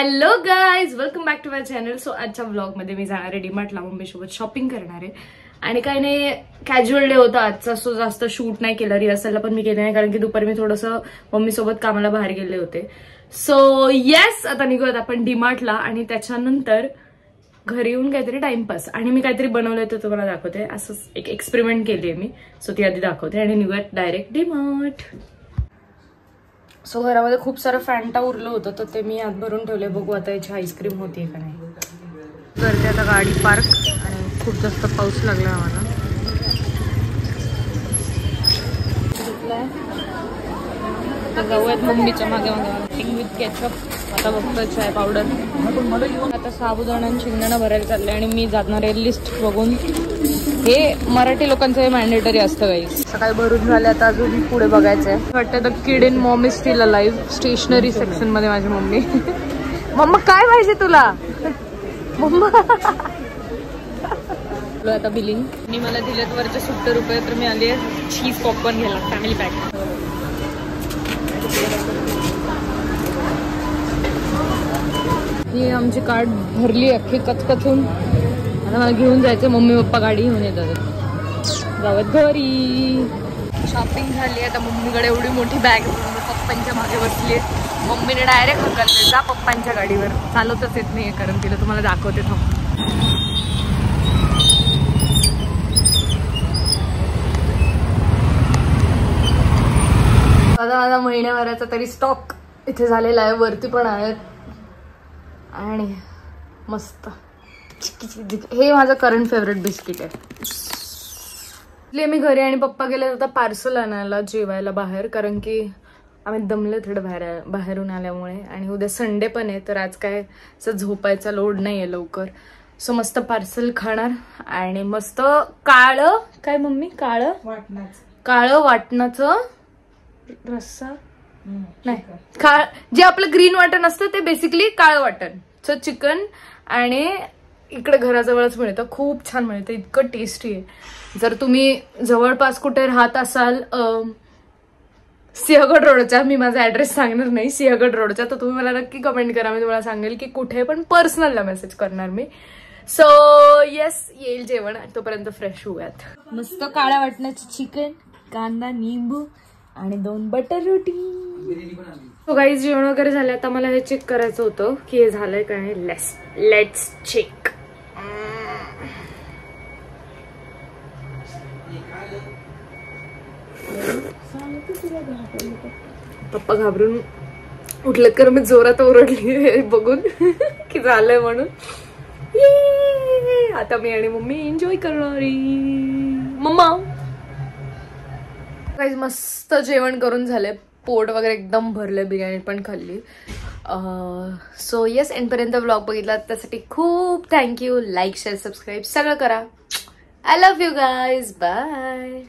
Hello guys, welcome back to my channel. So आजच्या व्लॉगमध्ये मी जाणार आहे डीमार्टला मम्मीसोबत शॉपिंग करणार आहे. आणि काही नाही, कॅज्युअल डे होता आजचा, सो जास्त शूट नाही केलं. रिहर्सलला पण मी केलं नाही कारण की दुपारी मी थोडंसं मम्मीसोबत कामाला बाहेर गेले होते. सो येस, आता निघूयात आपण डीमार्टला आणि त्याच्यानंतर घरी येऊन काहीतरी टाइमपास. आणि मी काहीतरी बनवलंय तर तुम्हाला दाखवते. असंच एक एक्सपेरिमेंट केली मी, सो ती आधी दाखवते आणि निघूयात डायरेक्ट डीमार्ट. सो घरामध्ये खूप सारं फॅन्टा उरलं होतं तर ते मी आत भरून ठेवले. बघू आता याची आईस्क्रीम होती का नाही. करते आता गाडी पार्क आणि खूप जास्त पाऊस लागला आम्हाला. आता जाऊयात मम्मीच्या मागे मागे विथ केचप. आता बघतो चाय पावडर. आता साबुदाणा आणि शेंगदाणा भरायला चाललंय आणि मी जाणार आहे लिस्ट बघून. हे मराठी लोकांचं हे मॅन्डेटरी असतं काही. सकाळी भरून झाले, आता अजून पुढे बघायचंय. वाटतं the kid in mom is still alive. Stationery section मध्ये माझी मम्मी. मम्मा काय पाहिजे तुला? मम्मा आता बिलिंग मी मला दिलेत वरचे 70 रुपये, तर मी आली आहे चीज पॉपकॉर्न घ्यायला फॅमिली पॅक. ही आमची कार्ड भरली अख्खी कचकचून. आता मला घेऊन जायचं. मम्मी पप्पा गाडी घेऊन येतात. जावत घरी. शॉपिंग झाली. आता मम्मीकडे एवढी मोठी बॅग पप्पांच्या मागे बसली. मम्मीने डायरेक्ट हकलले, जा पप्पांच्या गाडीवर. चालवतच येत नाहीये कारण तिला तुम्हाला दाखवते थांब. आता माझा महिन्याभराचा तरी स्टॉक इथे झालेला आहे. वरती पण आहेत आणि मस्त. हे माझं करंट फेवरेट बिस्किट आहे. मी घरी आणि पप्पा गेले होता पार्सल आणायला जेवायला बाहेर, कारण की आम्ही दमले थोडं बाहेरून आल्यामुळे. आणि उद्या संडे पण आहे तर आज काय असं झोपायचा लोड नाही आहे लवकर. सो मस्त पार्सल खाणार आणि मस्त काळं काय मम्मी काळं वाटणाचं रस्सा नाही, जे आपलं ग्रीन वाटण असतं ते बेसिकली काळं वाटण. सो चिकन आणि इकडे घराजवळच मिळतं, खूप छान मिळतं, इतकं टेस्टी आहे. जर तुम्ही जवळपास कुठे राहत असाल सिंहगड रोडच्या, मी माझा ऍड्रेस सांगणार नाही, सिंहगड रोडच्या, तर तुम्ही मला नक्की कमेंट करा. मी तुम्हाला सांगेल की कुठे, पण पर्सनलला मेसेज करणार मी. सो येस, येईल जेवण. तोपर्यंत फ्रेश होऊयात. मस्त काळ्या वाटण्याची चिकन, कांदा, निंबू आणि 2 बटर रोटी. सो गाईज जेवण वगैरे झालं. आता मला हे चेक करायचं होतं की हे झालंय का नाही. Let's check. पप्पा घाबरून उठलं तर मी जोरात ओरडली बघून की झालंय म्हणून. आता मी आणि मम्मी एन्जॉय करणारी. मम्मा काही मस्त जेवण करून झाले. पोट वगैरे एकदम भरलं. बिर्याणी पण खाल्ली. सो येस, एंडपर्यंत ब्लॉग बघितला त्यासाठी खूप थँक्यू. लाईक, शेअर, सबस्क्राईब सगळं करा. I love you guys. Bye.